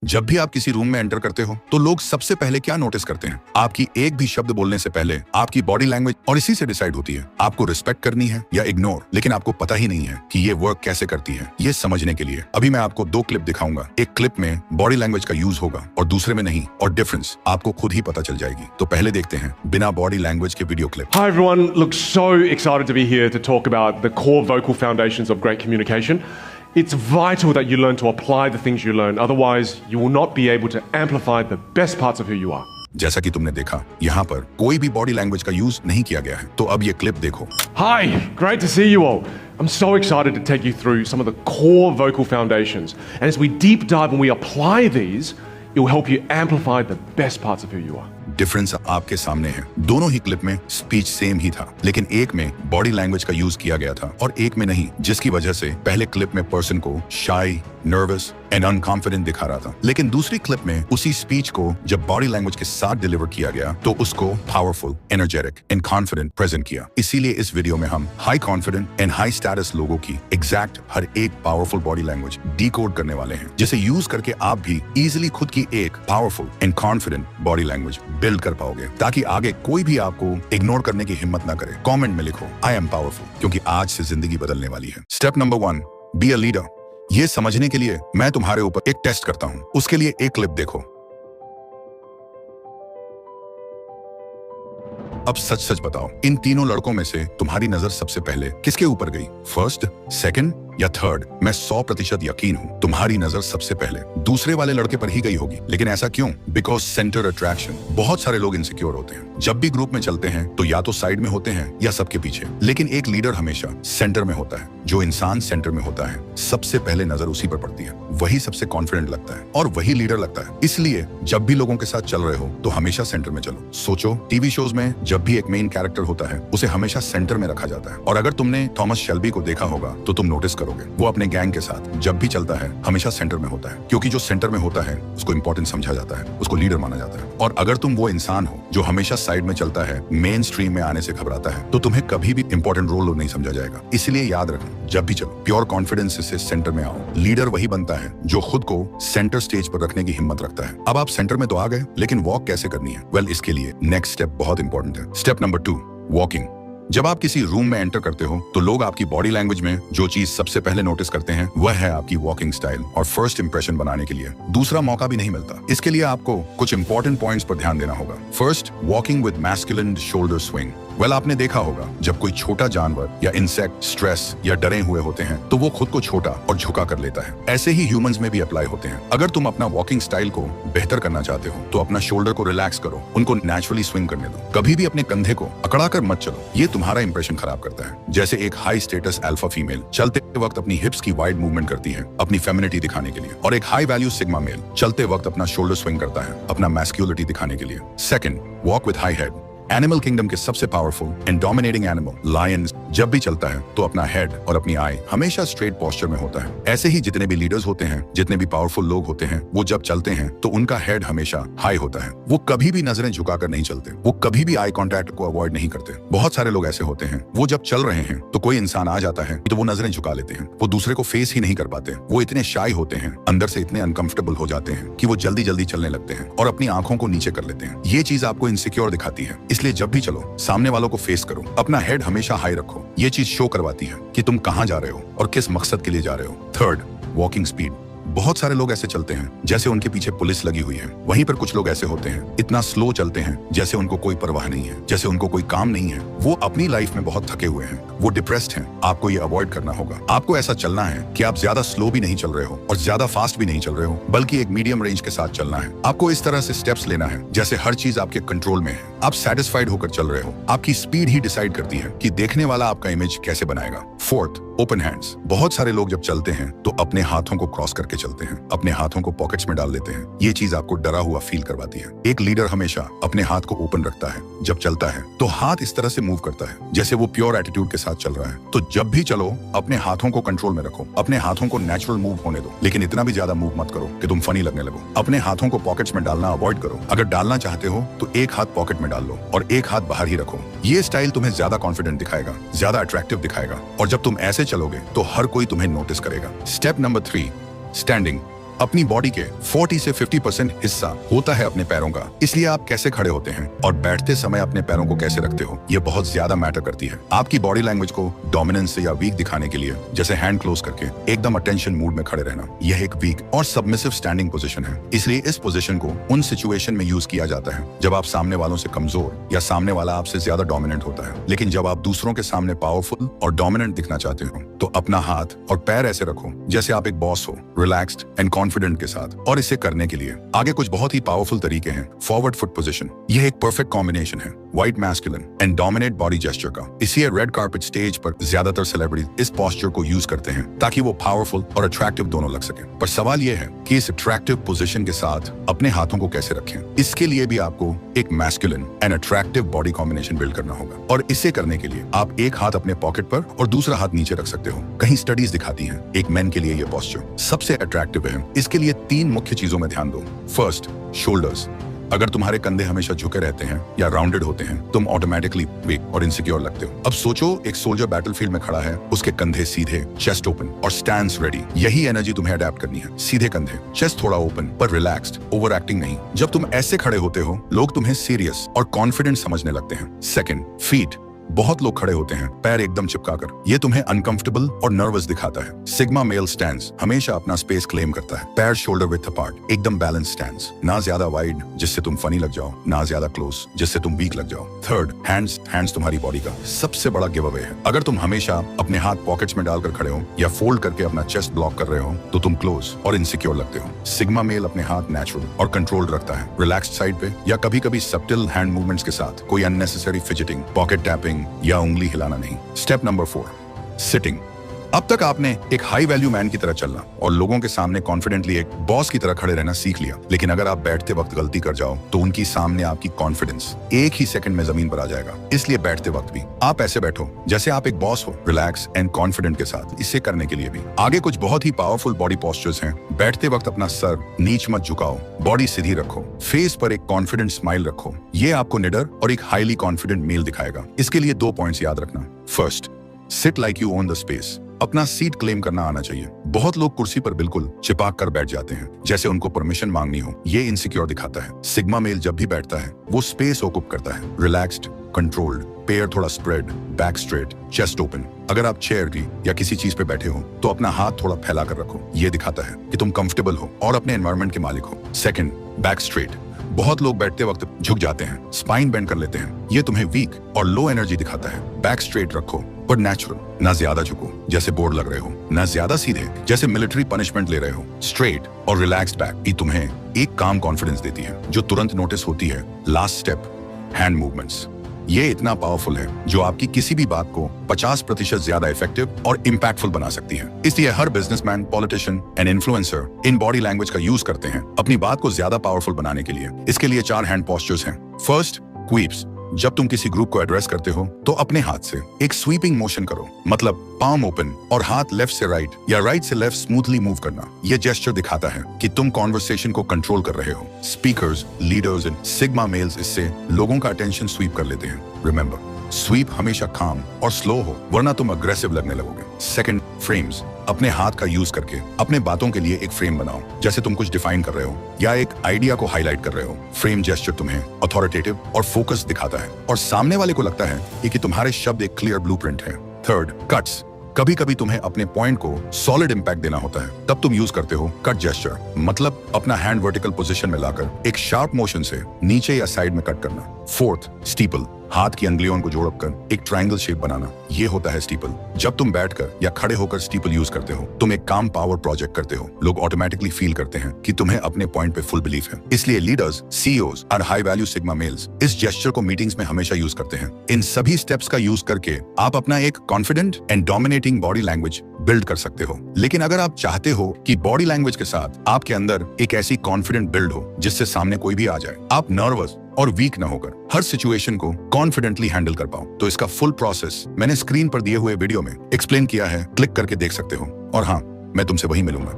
जब भी आप किसी रूम में एंटर करते हो तो लोग सबसे पहले क्या नोटिस करते हैं? आपकी एक भी शब्द बोलने से पहले आपकी बॉडी लैंग्वेज, और इसी से डिसाइड होती है आपको रिस्पेक्ट करनी है या इग्नोर। लेकिन आपको पता ही नहीं है कि ये वर्क कैसे करती है। ये समझने के लिए अभी मैं आपको 2 क्लिप दिखाऊंगा। एक क्लिप में बॉडी लैंग्वेज का यूज होगा और दूसरे में नहीं, और डिफरेंस आपको खुद ही पता चल जाएगी। तो पहले देखते हैं बिना बॉडी लैंग्वेज के video clip. Hi everyone, look, so excited to be here to talk about the core vocal foundations of great communication. It's vital that you learn to apply the things you learn, otherwise you will not be able to amplify the best parts of who you are. जैसा कि तुमने देखा, यहाँ पर कोई भी body language का use नहीं किया गया है। तो अब ये क्लिप देखो। Hi, great to see you all. I'm so excited to take you through some of the core vocal foundations. And as we deep dive and we apply these, it will help you amplify the best parts of who you are. Difference आपके सामने है। दोनों ही clip में speech same ही था, लेकिन एक में body language का यूज किया गया था और एक में नहीं, जिसकी वजह से पहले क्लिप में पर्सन को शाई, नर्वस एंड अनकॉन्फिडेंट दिखा रहा था, लेकिन दूसरी क्लिप में उसी स्पीच को जब बॉडी लैंग्वेज के साथ डिलीवर किया गया तो उसको powerful, energetic and confident present किया। इसीलिए इस वीडियो में हम high confident and high status लोगों की एग्जैक्ट हर एक पावरफुल बॉडी लैंग्वेज डिकोड करने वाले हैं, जिसे यूज करके आप भी इजिली खुद की एक powerful and confident body language build कर पाओगे, ताकि आगे कोई भी आपको इग्नोर करने की हिम्मत ना करे। कमेंट में लिखो आई एम पावरफुल, क्योंकि आज से जिंदगी बदलने वाली है। Step number 1, be a leader. ये समझने के लिए मैं तुम्हारे ऊपर एक टेस्ट करता हूं। उसके लिए एक क्लिप देखो। अब सच सच बताओ, इन तीनों लड़कों में से तुम्हारी नजर सबसे पहले किसके ऊपर गई? फर्स्ट, सेकंड या थर्ड? मैं 100% यकीन हूं तुम्हारी नजर सबसे पहले दूसरे वाले लड़के पर ही गई होगी। लेकिन ऐसा क्यों? Because centre attraction. बहुत सारे लोग इनसिक्योर होते हैं। जब भी ग्रुप में चलते हैं तो या तो साइड में होते हैं या सबके पीछे, लेकिन एक लीडर हमेशा सेंटर में होता है। जो इंसान सेंटर में होता है सबसे पहले नजर उसी पर पड़ती है, वही सबसे कॉन्फिडेंट लगता है और वही लीडर लगता है। इसलिए जब भी लोगों के साथ चल रहे हो तो हमेशा सेंटर में चलो। सोचो, टीवी शोज में जब भी एक मेन कैरेक्टर होता है उसे हमेशा सेंटर में रखा जाता है। और अगर तुमने थॉमस शेल्बी को देखा होगा तो तुम नोटिस करोगे वो अपने गैंग के साथ जब भी चलता है हमेशा सेंटर में होता है, क्योंकि जो सेंटर में होता है उसको इंपॉर्टेंट समझा जाता है, उसको लीडर माना जाता है। और अगर तुम वो इंसान हो जो हमेशा साइड में चलता है, मेन स्ट्रीम में आने से घबराता है, तो तुम्हें कभी भी इंपॉर्टेंट रोल नहीं समझा जाएगा। इसलिए याद रखना, जब भी चलो प्योर कॉन्फिडेंस से सेंटर में आओ। लीडर वही बनता है जो खुद को सेंटर स्टेज पर रखने की हिम्मत रखता है। अब आप सेंटर में तो आ गए, लेकिन वॉक कैसे करनी है? वेल, इसके लिए नेक्स्ट स्टेप बहुत इंपॉर्टेंट है। Step number 2, walking. जब आप किसी रूम में एंटर करते हो तो लोग आपकी बॉडी लैंग्वेज में जो चीज सबसे पहले नोटिस करते हैं वह है आपकी वॉकिंग स्टाइल। और फर्स्ट इंप्रेशन बनाने के लिए दूसरा मौका भी नहीं मिलता। इसके लिए आपको कुछ इंपॉर्टेंट पॉइंट्स पर ध्यान देना होगा। First, walking with masculine shoulder swing. Well, आपने देखा होगा जब कोई छोटा जानवर या इंसेक्ट स्ट्रेस या डरे हुए होते हैं तो वो खुद को छोटा और झुका कर लेता है। ऐसे ही ह्यूमंस में भी अप्लाई होते हैं। अगर तुम अपना वॉकिंग स्टाइल को बेहतर करना चाहते हो तो अपना शोल्डर को रिलैक्स करो, उनको नेचुरली स्विंग करने दो। कभी भी अपने कंधे को अकड़ा कर मत चलो, ये तुम्हारा इंप्रेशन खराब करता है। जैसे एक हाई स्टेटस अल्फा फीमेल चलते वक्त अपनी हिप्स की वाइड मूवमेंट करती है अपनी फेमिनिटी दिखाने के लिए, और एक हाई वैल्यू सिग्मा मेल चलते वक्त अपना शोल्डर स्विंग करता है अपना मैस्क्युलिटी दिखाने के लिए। Second, walk with high head. Animal kingdom के सबसे powerful and dominating animal lion जब भी चलता है तो अपना हेड और अपनी आई हमेशा स्ट्रेट पोस्चर में होता है। ऐसे ही जितने भी लीडर्स होते हैं, जितने भी पावरफुल लोग होते हैं, वो जब चलते हैं तो उनका हेड हमेशा हाई होता है। वो कभी भी नजरें झुकाकर नहीं चलते, वो कभी भी आई कांटेक्ट को अवॉइड नहीं करते। बहुत सारे लोग ऐसे होते हैं, वो जब चल रहे हैं तो कोई इंसान आ जाता है तो वो नजरें झुका लेते हैं, वो दूसरे को फेस ही नहीं कर पाते। वो इतने शाई होते हैं, अंदर से इतने अनकंफर्टेबल हो जाते हैं कि वो जल्दी जल्दी चलने लगते हैं और अपनी आंखों को नीचे कर लेते हैं। ये चीज आपको इनसिक्योर दिखाती है। इसलिए जब भी चलो सामने वालों को फेस करो, अपना हेड हमेशा हाई रखो। ये चीज शो करवाती है कि तुम कहां जा रहे हो और किस मकसद के लिए जा रहे हो। Third, walking speed. बहुत सारे लोग ऐसे चलते हैं जैसे उनके पीछे पुलिस लगी हुई है। वहीं पर कुछ लोग ऐसे होते हैं, इतना स्लो चलते हैं जैसे उनको कोई परवाह नहीं है, जैसे उनको कोई काम नहीं है। वो अपनी लाइफ में बहुत थके हुए हैं, वो डिप्रेस्ड हैं। आपको ये अवॉइड करना होगा। आपको ऐसा चलना है कि आप ज्यादा स्लो भी नहीं चल रहे हो और ज्यादा फास्ट भी नहीं चल रहे हो, बल्कि एक मीडियम रेंज के साथ चलना है। आपको इस तरह से स्टेप्स लेना है जैसे हर चीज आपके कंट्रोल में है, आप सेटिस्फाइड होकर चल रहे हो। आपकी स्पीड ही डिसाइड करती है कि देखने वाला आपका इमेज कैसे बनाएगा। Fourth, open hands. बहुत सारे लोग जब चलते हैं तो अपने हाथों को क्रॉस करके चलते हैं, अपने हाथों को पॉकेट्स में डाल लेते हैं। ये चीज आपको डरा हुआ फील करवाती है। एक लीडर हमेशा अपने हाथ को ओपन रखता है। जब चलता है तो हाथ इस तरह से मूव करता है जैसे वो प्योर एटीट्यूड के साथ चल रहा है। तो जब भी चलो अपने हाथों को कंट्रोल में रखो, अपने हाथों को नेचुरल मूव होने दो, लेकिन इतना भी ज्यादा मूव मत करो कि तुम फनी लगने लगो। अपने हाथों को पॉकेट्स में डालना अवॉइड करो। अगर डालना चाहते हो तो एक हाथ पॉकेट में डाल लो और एक हाथ बाहर ही रखो। ये स्टाइल तुम्हें ज्यादा कॉन्फिडेंट दिखाएगा, ज्यादा अट्रैक्टिव दिखाएगा, और जब तुम ऐसे चलोगे तो हर कोई तुम्हें नोटिस करेगा। Step number 3, standing. अपनी बॉडी के 40 से 50% हिस्सा होता है अपने पैरों का। इसलिए आप कैसे खड़े होते हैं और बैठते समय अपने पैरों को कैसे रखते हो, ये बहुत ज्यादा मैटर करती है। आपकी बॉडी लैंग्वेज को डोमिनेंस या वीक दिखाने के लिए, जैसे हैंड क्लोज करके एकदम अटेंशन मूड में खड़े रहना, यह एक वीक और सबमिसिव स्टैंडिंग पोजीशन है। इसलिए इस पोजीशन को उन सिचुएशन में यूज किया जाता है जब आप सामने वालों से कमजोर या सामने वाला आपसे ज्यादा डोमिनेंट होता है। लेकिन जब आप दूसरों के सामने पावरफुल और डोमिनेंट दिखना चाहते हो तो अपना हाथ और पैर ऐसे रखो जैसे आप एक बॉस हो, रिलैक्स्ड एंड कॉन्फिडेंट के साथ। और इसे करने के लिए आगे कुछ बहुत ही पावरफुल तरीके हैं। फॉरवर्ड फुट पोजीशन, यह एक परफेक्ट कॉम्बिनेशन है white masculine and dominate body gesture का। इसलिए रेड कार्पेट स्टेज पर ज्यादातर सेलिब्रिटी इस पोस्चर को यूज करते हैं ताकि वो पावरफुल और अट्रैक्टिव दोनों लग सके। पर सवाल यह है कि इस अट्रैक्टिव पोजीशन के साथ अपने हाथों को कैसे रखें। इसके लिए भी आपको एक masculine and attractive body combination build करना होगा। और इसे करने के लिए आप एक हाथ अपने पॉकेट पर और दूसरा हाथ नीचे रख सकते हो। कहीं स्टडीज दिखाती हैं एक मैन के लिए यह पोस्चर सबसे अट्रैक्टिव है। इसके लिए 3 मुख्य चीजों में ध्यान दो। First, shoulders. अगर तुम्हारे कंधे हमेशा झुके रहते हैं या राउंडेड होते हैं, तुम ऑटोमेटिकली वीक और इनसिक्योर लगते हो। अब सोचो एक सोल्जर बैटलफील्ड में खड़ा है, उसके कंधे सीधे, चेस्ट ओपन और स्टैंड्स रेडी। यही एनर्जी तुम्हें अडेप्ट करनी है। सीधे कंधे, चेस्ट थोड़ा ओपन पर रिलैक्स्ड, ओवर एक्टिंग नहीं। जब तुम ऐसे खड़े होते हो, लोग तुम्हें सीरियस और कॉन्फिडेंट समझने लगते हैं। Second, feet. बहुत लोग खड़े होते हैं पैर एकदम चिपकाकर, ये तुम्हें अनकंफर्टेबल और नर्वस दिखाता है। सिग्मा मेल स्टैंड्स हमेशा अपना स्पेस क्लेम करता है। पैर शोल्डर विड्थ अपार्ट, एकदम बैलेंस स्टैंड्स, ना ज्यादा वाइड जिससे तुम फनी लग जाओ, ना ज्यादा क्लोज जिससे तुम वीक लग जाओ। थर्ड, हैंड्स तुम्हारी बॉडी का सबसे बड़ा गिव अवे है। अगर तुम हमेशा अपने हाथ पॉकेट्स में डालकर खड़े हो या फोल्ड करके अपना चेस्ट ब्लॉक कर रहे हो तो तुम क्लोज और इनसिक्योर लगते हो। सिग्मा मेल अपने हाथ नेचुरल और कंट्रोल्ड रखता है, रिलैक्स्ड साइड पे या कभी कभी सब्टिल हैंड मूवमेंट्स के साथ। कोई अननेसेसरी फिजिटिंग, पॉकेट टैपिंग या उंगली हिलाना नहीं। Step number 4, sitting. अब तक आपने एक हाई वैल्यू मैन की तरह चलना और लोगों के सामने कॉन्फिडेंटली एक बॉस की तरह खड़े रहना सीख लिया। लेकिन अगर आप बैठते वक्त गलती कर जाओ तो उनकी सामने आपकी कॉन्फिडेंस एक ही सेकंड में जमीन पर आ जाएगा। इसलिए बैठते वक्त भी आप ऐसे बैठो जैसे आप एक बॉस हो, रिलैक्स एंड कॉन्फिडेंट के साथ। इसे करने के लिए भी आगे कुछ बहुत ही पावरफुल बॉडी पोस्चर्स हैं। बैठते वक्त अपना सर नीच मत झुकाओ, बॉडी सीधी रखो, फेस पर एक कॉन्फिडेंट स्माइल रखो। ये आपको निडर और एक हाईली कॉन्फिडेंट मेल दिखाएगा। इसके लिए 2 पॉइंट्स याद रखना। First, sit like you own the space. अपना सीट क्लेम करना आना चाहिए। बहुत लोग कुर्सी पर बिल्कुल चिपक कर बैठ जाते हैं जैसे उनको परमिशन मांगनी हो। ये इनसिक्योर दिखाता है। सिग्मा मेल जब भी बैठता है वो स्पेस ऑक्यूप करता है, रिलैक्स्ड, कंट्रोल्ड, पैर थोड़ा spread, back straight, chest open. अगर आप चेयर की या किसी चीज पे बैठे हो तो अपना हाथ थोड़ा फैला कर रखो। ये दिखाता है कि तुम कंफर्टेबल हो और अपने एनवायरनमेंट के मालिक हो। Second, back straight. बहुत लोग बैठते वक्त झुक जाते हैं, स्पाइन बेंड कर लेते हैं। ये तुम्हें वीक और लो एनर्जी दिखाता है। बैक स्ट्रेट रखो पर नेचुरल, ना ज्यादा झुको जैसे बोर्ड लग रहे हो, ना ज्यादा सीधे जैसे मिलिट्री पनिशमेंट ले रहे हो। स्ट्रेट और रिलैक्स्ड बैक ही तुम्हें एक काम कॉन्फिडेंस देती है जो तुरंत नोटिस होती है। Last step, hand movements. ये इतना पावरफुल है जो आपकी किसी भी बात को 50% ज्यादा इफेक्टिव और इम्पैक्टफुल बना सकती है। इसलिए हर बिजनेसमैन, पॉलिटिशियन एंड इन्फ्लुएंसर इन बॉडी लैंग्वेज का यूज करते हैं अपनी बात को ज्यादा पावरफुल बनाने के लिए। इसके लिए 4 हैंड पोस्चर्स हैं। फर्स्ट, क्वीप्स। जब तुम किसी ग्रुप को एड्रेस करते हो तो अपने हाथ से एक स्वीपिंग मोशन करो, मतलब पाम ओपन और हाथ लेफ्ट से राइट या राइट से लेफ्ट स्मूथली मूव करना। यह जेस्चर दिखाता है कि तुम कॉन्वर्सेशन को कंट्रोल कर रहे हो। Speakers, leaders and sigma males इससे लोगों का अटेंशन स्वीप कर लेते हैं। रिमेंबर, स्वीप हमेशा काम और स्लो हो वरना तुम अग्रेसिव लगने लगोगे। Second, frames. अपने हाथ का यूज करके अपने बातों के लिए एक फ्रेम बनाओ, जैसे तुम कुछ डिफाइन कर रहे हो या एक आइडिया को हाईलाइट कर रहे हो। फ्रेम जेस्चर तुम्हें अथॉरिटेटिव और फोकस दिखाता है और सामने वाले को लगता है कि तुम्हारे शब्द एक क्लियर ब्लूप्रिंट है। Third, cuts. कभी कभी तुम्हें अपने पॉइंट को सॉलिड इंपैक्ट देना होता है, तब तुम यूज करते हो कट जेस्चर, मतलब अपना हैंड वर्टिकल पोजीशन में लाकर एक शार्प मोशन से नीचे या साइड में कट करना। Fourth, steeple. हाथ की अंगुलियों को जोड़कर एक ट्रायंगल शेप बनाना, ये होता है स्टीपल। जब तुम बैठकर या खड़े होकर स्टीपल यूज करते हो तुम एक काम पावर प्रोजेक्ट करते हो। लोग ऑटोमेटिकली फील करते हैं कि तुम्हें अपने पॉइंट पे फुल बिलीफ है। इसलिए लीडर्स, सीईओज और हाई वैल्यू सिग्मा मेल्स इस जेस्चर को मीटिंग्स में हमेशा यूज करते हैं। इन सभी स्टेप्स का यूज करके आप अपना एक confident and dominating body language build कर सकते हो। लेकिन अगर आप चाहते हो कि बॉडी लैंग्वेज के साथ आपके अंदर एक ऐसी कॉन्फिडेंट बिल्ड हो जिससे सामने कोई भी आ जाए, आप नर्वस और वीक ना होकर हर सिचुएशन को कॉन्फिडेंटली हैंडल कर पाओ, तो इसका फुल प्रोसेस मैंने स्क्रीन पर दिए हुए वीडियो में एक्सप्लेन किया है। क्लिक करके देख सकते हो। और हाँ, मैं तुमसे वहीं मिलूंगा।